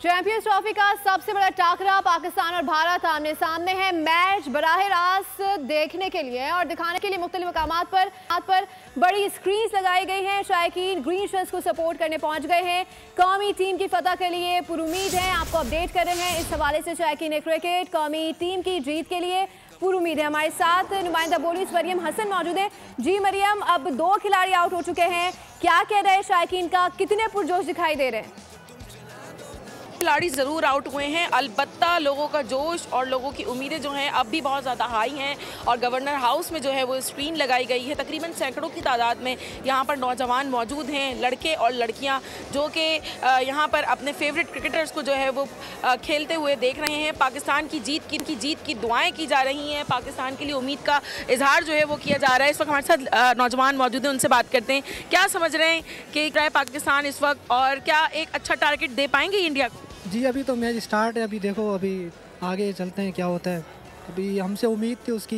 Champions trophy का सबसे बड़ा टाकरा पाकिस्तान और भारत आमने सामने है। मैच बराह रास्त देखने के लिए और दिखाने के लिए मुख्तलिफ मकामात पर बड़ी स्क्रीन लगाई गई हैं। शायकीन ग्रीन शर्ट्स को सपोर्ट करने पहुंच गए हैं। कौमी टीम की फतह के लिए पुरुमीद हैं। आपको अपडेट कर रहे हैं इस हवाले से। शायकीन क्रिकेट कौमी टीम की जीत के लिए पुरुमीद है। हमारे साथ नुमाइंदा बोलीस मरियम हसन मौजूद है। जी मरियम, अब 2 खिलाड़ी आउट हो चुके हैं, क्या कह रहे हैं शायकीन का, कितने पुरजोश दिखाई दे रहे हैं? खिलाड़ी ज़रूर आउट हुए हैं, अलबत्ता लोगों का जोश और लोगों की उम्मीदें जो हैं अब भी बहुत ज़्यादा हाई हैं। और गवर्नर हाउस में जो है वो स्क्रीन लगाई गई है। तकरीबन सैकड़ों की तादाद में यहाँ पर नौजवान मौजूद हैं, लड़के और लड़कियाँ, जो कि यहाँ पर अपने फेवरेट क्रिकेटर्स को जो है वो खेलते हुए देख रहे हैं। पाकिस्तान की जीत की दुआएँ की जा रही हैं। पाकिस्तान के लिए उम्मीद का इजहार जो है वो किया जा रहा है। इस वक्त हमारे साथ नौजवान मौजूद हैं, उनसे बात करते हैं। क्या समझ रहे हैं कि क्या है पाकिस्तान इस वक्त, और क्या एक अच्छा टारगेट दे पाएंगे इंडिया को? जी अभी तो मैच स्टार्ट है, अभी देखो अभी आगे चलते हैं क्या होता है। अभी हमसे उम्मीद थी उसकी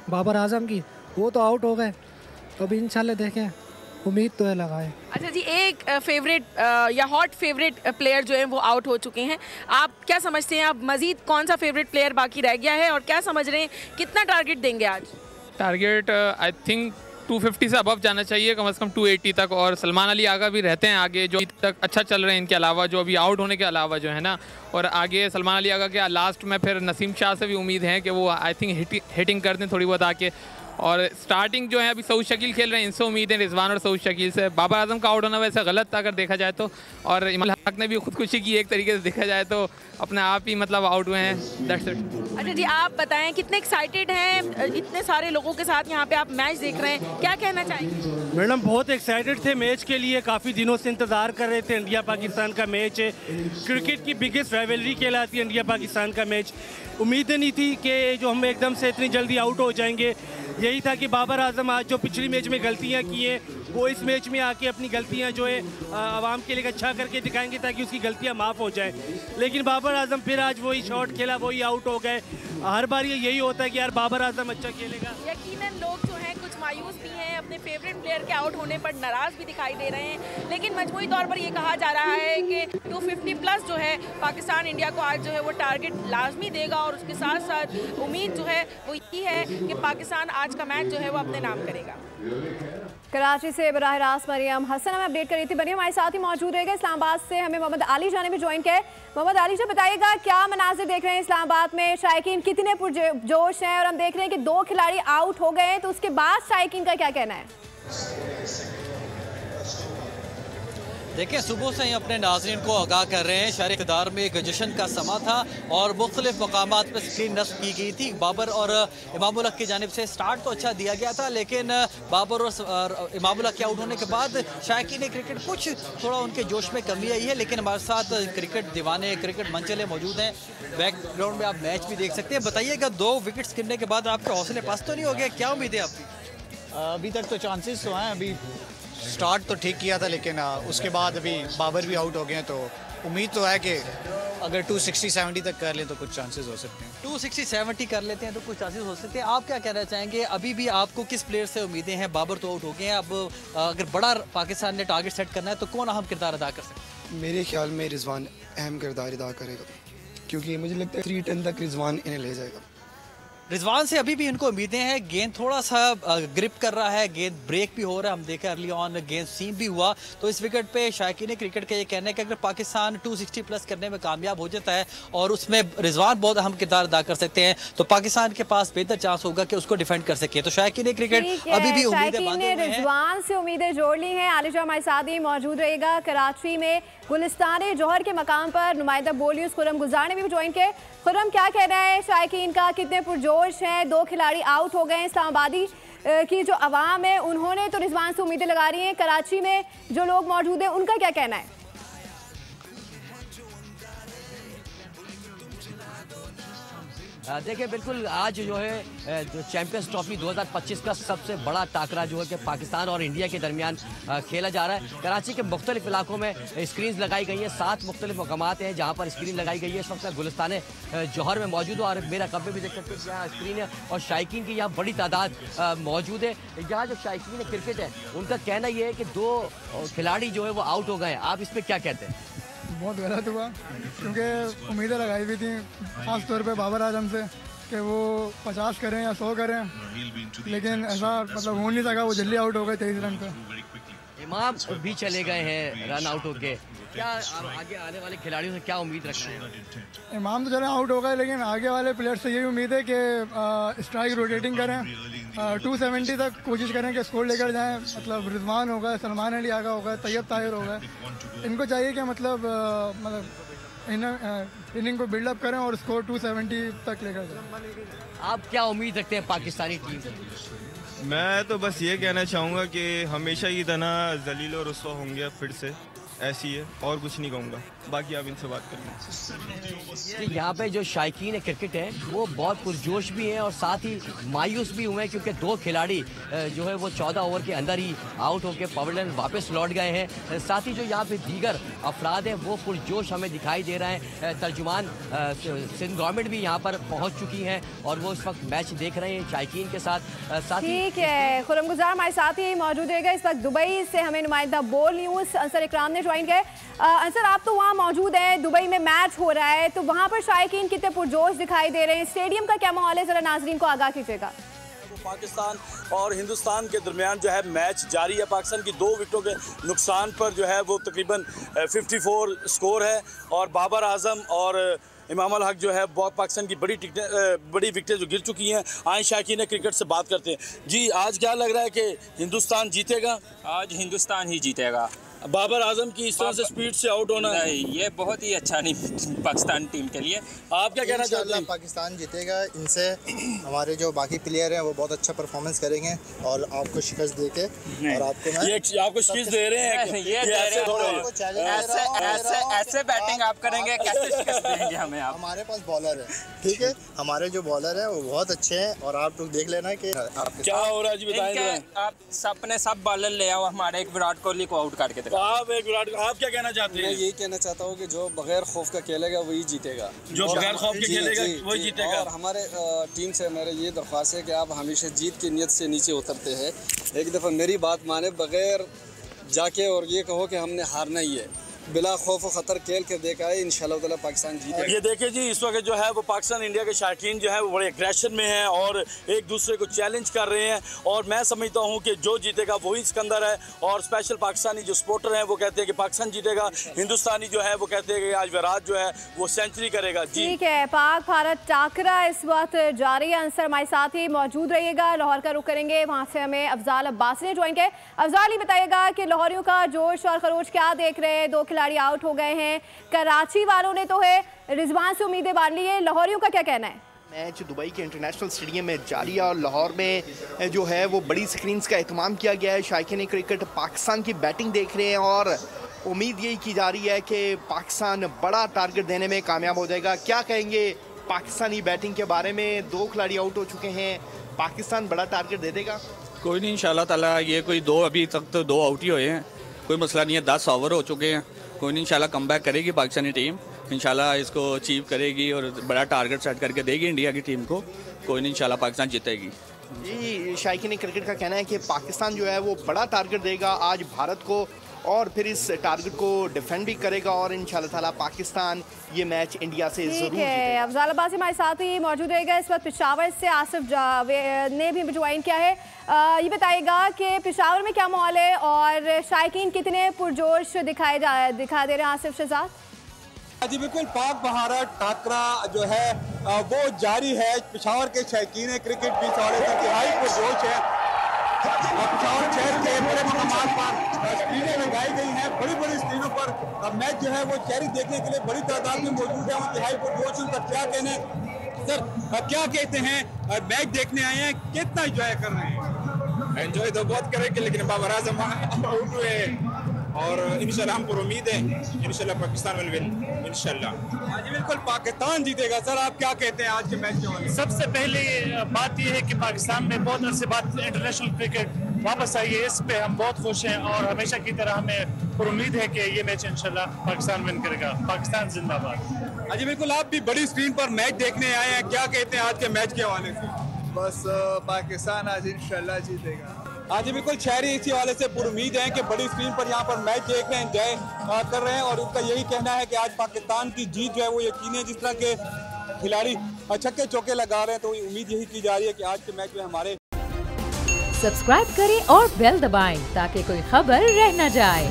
बाबर आजम की, वो तो आउट हो गए, तो अभी इंशाल्लाह देखें, उम्मीद तो है लगाए। अच्छा जी, एक फेवरेट या हॉट फेवरेट प्लेयर जो है वो आउट हो चुके हैं, आप क्या समझते हैं, अब मजीद कौन सा फेवरेट प्लेयर बाकी रह गया है और क्या समझ रहे हैं कितना टारगेट देंगे आज? टारगेट आई थिंक 250 से अबव जाना चाहिए, कम से कम 280 तक। और सलमान अली आगा भी रहते हैं आगे, जो अभी तक अच्छा चल रहे हैं इनके अलावा, जो अभी आउट होने के अलावा जो है ना। और आगे सलमान अली आगा के लास्ट में फिर नसीम शाह से भी उम्मीद है कि वो आई थिंक हिटिंग कर दें थोड़ी बहुत आके। और स्टार्टिंग जो है अभी सऊद शकील खेल रहे हैं, इनसे उम्मीद है, रिजवान और सऊद शकील से। बाबर आजम का आउट होना वैसे गलत था अगर देखा जाए तो, और इमरान हक ने भी खुदकुशी की एक तरीके से देखा जाए तो, अपने आप ही मतलब आउट हुए हैं। That's it. अच्छा जी, आप बताएं कितने एक्साइटेड हैं, इतने सारे लोगों के साथ यहाँ पे आप मैच देख रहे हैं, क्या कहना चाहेंगे? मैडम बहुत एक्साइटेड थे मैच के लिए, काफ़ी दिनों से इंतज़ार कर रहे थे। इंडिया पाकिस्तान का मैच है, क्रिकेट की बिगेस्ट राइवलरी कहलाती है इंडिया पाकिस्तान का मैच। उम्मीदें नहीं थी कि जो हम एकदम से इतनी जल्दी आउट हो जाएंगे। यही था कि बाबर आजम आज जो पिछली मैच में गलतियां की हैं, वो इस मैच में आके अपनी गलतियां जो है आवाम के लिए अच्छा करके दिखाएंगे ताकि उसकी गलतियां माफ़ हो जाए। लेकिन बाबर आजम फिर आज वही शॉट खेला, वही आउट हो गए। हर बार यही होता है कि यार बाबर आजम अच्छा खेलेगा। यकीनन लोग जो हैं कुछ मायूस भी हैं, अपने फेवरेट प्लेयर के आउट होने पर नाराज़ भी दिखाई दे रहे हैं। लेकिन मजमूई तौर पर ये कहा जा रहा है कि 250 प्लस जो है पाकिस्तान इंडिया को आज जो है वो टारगेट लाजमी देगा। और उसके साथ साथ उम्मीद जो है वो यही है कि पाकिस्तान आज का मैच जो है वो अपने नाम करेगा। कराची से बराह रास्त मरियम हसन हमें अपडेट करी थी। मरियम हमारे साथ ही मौजूद रहेगा। इस्लामाबाद से हमें मोहम्मद आली जाने में ज्वाइन किया है। मोहम्मद आली जी, बताइएगा क्या मनाजिर देख रहे हैं इस्लामाबाद में, शायकीन कितने पुरजोश हैं? और हम देख रहे हैं कि 2 खिलाड़ी आउट हो गए हैं, तो उसके बाद शायकीन का क्या कहना है? देखिए, सुबह से ही अपने नाज़रीन को आगाह कर रहे हैं। शहर इक़्तिदार में एक जश्न का समा था और मुख्तलिफ मकामात पर स्क्रीन नस्ब की गई थी। बाबर और इमामुल हक की जानिब से स्टार्ट तो अच्छा दिया गया था, लेकिन बाबर और इमामुल हक के आउट होने के बाद शायकीन क्रिकेट कुछ थोड़ा उनके जोश में कमी आई है। लेकिन हमारे साथ क्रिकेट दीवाने, क्रिकेट मंचले मौजूद हैं। बैकग्राउंड में आप मैच भी देख सकते हैं। बताइएगा, 2 विकेट्स गिरने के बाद आपके हौसले पस्त तो नहीं हो गए? क्या उम्मीद है आपकी? अभी तक तो चांसेस तो हैं। अभी स्टार्ट तो ठीक किया था, लेकिन उसके बाद अभी बाबर भी आउट हो गए हैं, तो उम्मीद तो है कि अगर 260-70 तक कर लें तो कुछ चांसेस हो सकते हैं। 260-70 कर लेते हैं तो कुछ चांसेस हो सकते हैं। आप क्या कहना चाहेंगे, अभी भी आपको किस प्लेयर से उम्मीदें हैं? बाबर तो आउट हो गए हैं, अब अगर बड़ा पाकिस्तान ने टारगेट सेट करना है तो कौन अहम किरदार अदा कर सकते हैं? मेरे ख्याल में रिजवान अहम किरदार अदा करेगा, क्योंकि मुझे लगता है 310 तक रिजवान इन्हें ले जाएगा। रिजवान से अभी भी इनको उम्मीदें हैं। गेंद थोड़ा सा ग्रिप कर रहा है, गेंद ब्रेक भी हो रहा है, हम देखें अर्ली ऑन गेंद सीम भी हुआ। तो इस विकेट पे शायकीन क्रिकेट का ये कहना है कि अगर पाकिस्तान 260 प्लस करने में कामयाब हो जाता है और उसमें रिजवान बहुत अहम किरदार अदा कर सकते हैं, तो पाकिस्तान के पास बेहतर चांस होगा कि उसको डिफेंड कर सके। तो शायकीन क्रिकेट अभी भी उम्मीदें रिजवान से उम्मीदें जोड़ ली हैं। आलिशा हमारे साथ ही मौजूद रहेगा। कराची में गुलिस्तान जोहर के मकाम पर नुमाइंदा बोलिस खुरम गुजार ने भी ज्वाइन किए। खुरम, क्या कह रहा है शायकीन का, कितने पुरजोश हैं? 2 खिलाड़ी आउट हो गए हैं। इस्लामाबादी की जो आवाम है उन्होंने तो रिजवान से उम्मीदें लगा रही हैं। कराची में जो लोग मौजूद हैं उनका क्या कहना है? देखिए, बिल्कुल आज जो है जो चैंपियंस ट्रॉफी 2025 का सबसे बड़ा टाकरा जो है कि पाकिस्तान और इंडिया के दरमियान खेला जा रहा है। कराची के मुख्तलिफ इलाकों में स्क्रीन लगाई गई हैं। 7 मुख्तलिफ मकामात हैं जहाँ पर स्क्रीन लगाई गई है। इस वक्त गुलिस्तान जौहर में मौजूद हूँ और मेरा कब्बे भी देख सकते हैं यहाँ स्क्रीन है और शायकीन की यहाँ बड़ी तादाद मौजूद है। यहाँ जो शायकीन क्रिकेट है उनका कहना ये है कि 2 खिलाड़ी जो है वो आउट हो गए हैं। आप इस पर क्या कहते हैं? बहुत गलत हुआ, क्योंकि उम्मीदें लगाई हुई थी ख़ास तौर पे बाबर आजम से कि वो 50 करें या 100 करें, लेकिन ऐसा मतलब हो नहीं सका। वो जल्दी आउट हो गए 23 रन पे। इमाम भी चले गए हैं रन आउट होके, क्या आगे आने वाले खिलाड़ियों से क्या उम्मीद रख रहे हैं? इमाम तो चले आउट हो गए, लेकिन आगे वाले प्लेयर से यही उम्मीद है कि स्ट्राइक रोटेटिंग करें, 270 तक कोशिश करें कि स्कोर लेकर जाएं। मतलब रिजवान हो गए, सलमान अली आगा हो गए, तैयब ताहिर हो गए, इनको चाहिए कि मतलब इनिंग को बिल्डअप करें और स्कोर 270 तक लेकर जाएं। आप क्या उम्मीद रखते हैं पाकिस्तानी टीम से? मैं तो बस ये कहना चाहूँगा कि हमेशा की तरह जलील और रुस्वा होंगे फिर से, ऐसी है, और कुछ नहीं कहूँगा। बाकी आप इनसे बात करें। यहाँ पे जो शायकीन है क्रिकेट है वो बहुत पुरजोश भी हैं और साथ ही मायूस भी हुए हैं, क्योंकि 2 खिलाड़ी जो है वो 14 ओवर के अंदर ही आउट होकर पवेलियन वापस लौट गए हैं। साथ ही जो यहाँ पे दीगर अफराद हैं वो पुरजोश हमें दिखाई दे रहे हैं। तर्जुमान सिंध गवर्नमेंट भी यहाँ पर पहुँच चुकी हैं और वो इस वक्त मैच देख रहे हैं शायकीन के साथ। ठीक है, खुरम गुजार हमारे साथ ही मौजूद रहेगा। इस वक्त दुबई से हमें नुमाइंदा बोल न्यूज़ अंसर इकराम ने ज्वाइन किया। अंसर, आप तो वहाँ मौजूद है, दुबई में मैच हो रहा है, तो वहाँ पर शायकीन कितने पुरजोश दिखाई दे रहे हैं? स्टेडियम का क्या माहौल है, जरा नाजरीन को आगाह कीजिएगा। पाकिस्तान और हिंदुस्तान के दरमियान जो है मैच जारी है। पाकिस्तान की 2 विकेटों के नुकसान पर जो है वो तकरीबन 54 स्कोर है और बाबर आजम और इमाम अल हक जो है बहुत पाकिस्तान की बड़ी विकेटें जो गिर चुकी हैं। आए शायकीन ने क्रिकेट से बात करते हैं। जी, आज क्या लग रहा है कि हिंदुस्तान जीतेगा? आज हिंदुस्तान ही जीतेगा। बाबर आजम की इस तरह से स्पीड से आउट होना नहीं, ये बहुत ही अच्छा नहीं पाकिस्तान टीम के लिए। आप क्या कहना चाहते हैं? पाकिस्तान जीतेगा। इनसे हमारे जो बाकी प्लेयर हैं वो बहुत अच्छा परफॉर्मेंस करेंगे और आपको शिकस्त देके और आपको ये आपको शिकस्त दे रहे हैं। ऐसे बैटिंग आप करेंगे, कैसे शिकस्त देंगे हमें आप? हमारे पास बॉलर है, ठीक है, हमारे जो बॉलर है वो बहुत अच्छे हैं और आप लोग देख लेना कि क्या हो रहा है। जी बताएं। आप अपने सब बॉलर ले आओ, हमारे एक विराट कोहली को आउट करके। आप क्या कहना चाहते हैं? मैं यही कहना चाहता हूँ कि जो बगैर खौफ का खेलेगा वही जीतेगा। जो बगैर खौफ के खेलेगा वही जीतेगा। और हमारे टीम से मेरा ये दरख्वास्त है कि आप हमेशा जीत की नीयत से नीचे उतरते हैं। एक दफ़ा मेरी बात माने, बगैर जाके और ये कहो कि हमने हारना ही है, बिला खौफ खतर खेल कर देखा है, इंशाल्लाह ताला पाकिस्तान जीतेगा। ये देखिए जी, इस वक्त जो है वो पाकिस्तान इंडिया के शायकीन जो है वो बड़े एग्रेशन में हैं और एक दूसरे को चैलेंज कर रहे हैं और मैं समझता हूँ कि जो जीतेगा वही सिकंदर है। और स्पेशल पाकिस्तानी जो सपोर्टर हैं वो कहते हैं कि पाकिस्तान जीतेगा। हिंदुस्तानी जो है वो कहते हैं कि आज विराट जो है वो सेंचुरी करेगा। जी ठीक है, पाक भारत टाकरा इस वक्त जारी है। अंसर हमारे साथ ही मौजूद रहिएगा। लाहौर का रुख करेंगे, वहाँ से हमें अफजाल अब्बास ने ज्वाइन किया। अफजाल, ही बताइएगा कि लाहौरियों का जोश और खरोश क्या देख रहे हैं? 2 खिलाड़ी आउट हो गए हैं, कराची वालों ने तो है रिजवान से उम्मीदें बांध ली है, लाहौरियों का क्या कहना है? मैच दुबई के इंटरनेशनल स्टेडियम में जारी है और लाहौर में जो है वो बड़ी स्क्रीन्स का एहतमाम किया गया है। शायकीन क्रिकेट पाकिस्तान की बैटिंग देख रहे हैं और उम्मीद यही की जा रही है कि पाकिस्तान बड़ा टारगेट देने में कामयाब हो जाएगा। क्या कहेंगे पाकिस्तानी बैटिंग के बारे में? 2 खिलाड़ी आउट हो चुके हैं, पाकिस्तान बड़ा टारगेट दे देगा? कोई नहीं, इंशाल्लाह ताला। ये कोई 2 अभी तक तो 2 आउट ही हुए हैं, कोई मसला नहीं है। 10 ओवर हो चुके हैं, कोई नहीं, इंशाल्लाह कमबैक करेगी पाकिस्तानी टीम, इंशाल्लाह इसको अचीव करेगी और बड़ा टारगेट सेट करके देगी इंडिया की टीम को। कोई नहीं, इंशाल्लाह पाकिस्तान जीतेगी। जी, शायकीन क्रिकेट का कहना है कि पाकिस्तान जो है वो बड़ा टारगेट देगा आज भारत को और फिर इस टारगेट को डिफेंड भी करेगा और इंशाल्लाह ताला पाकिस्तान ये मैच इंडिया से जरूर जीतेगा। अफजाल अब्बास हमारे साथ ही मौजूद रहेगा। इस वक्त पेशावर से आसिफ जावेद ने भी ज्वाइन किया है। ये बताइएगा कि पेशावर में क्या माहौल है और शायकीन कितने पुरजोश दिखा दे रहे हैं? आसिफ शहजाद जी बिल्कुल, पाक भारत टाकरा जो है वो जारी है। पेशावर के शायकीन क्रिकेट भी साढ़े इंतहाई पुरजोश है। पेशावर शहर के बड़े मकामात पर स्क्रीनें लगाई गई हैं, बड़ी बड़ी स्क्रीनों पर मैच जो है वो शहरी देखने के लिए बड़ी तादाद में मौजूद है। इंतहाई पुरजोश, उनका क्या कहने सर, क्या कहते हैं? मैच देखने आए हैं, कितना एंजॉय कर रहे हैं? एंजॉय तो बहुत करेंगे, लेकिन बाबर आजम आउट हुए और इंशाल्लाह हमको उम्मीद है इंशाल्लाह पाकिस्तान विल विन इंशाल्लाह। जी बिल्कुल, पाकिस्तान जीतेगा। सर, आप क्या कहते हैं आज के मैच के बारे में? सबसे पहले बात यह है कि पाकिस्तान में बहुत अरसे बाद इंटरनेशनल क्रिकेट वापस आई है, इस पे हम बहुत खुश हैं और हमेशा की तरह हमें उम्मीद है कि ये मैच इंशाल्लाह पाकिस्तान विन करेगा। पाकिस्तान जिंदाबाद। जी बिल्कुल, आप भी बड़ी स्क्रीन पर मैच देखने आए हैं, क्या कहते हैं आज के मैच के हवाले से? बस पाकिस्तान आज इंशाल्लाह जीतेगा। हाँ जी बिल्कुल, शहरी इसी वाले से पूरी उम्मीद है कि बड़ी स्क्रीन पर यहाँ पर मैच देख रहे हैं, एंजॉय कर रहे हैं और उनका यही कहना है कि आज पाकिस्तान की जीत जो है वो यकीनी है। जिस तरह के खिलाड़ी छक्के चौके लगा रहे हैं तो उम्मीद यही की जा रही है कि आज के मैच में हमारे। सब्सक्राइब करें और बेल दबाएं ताकि कोई खबर रह न जाए।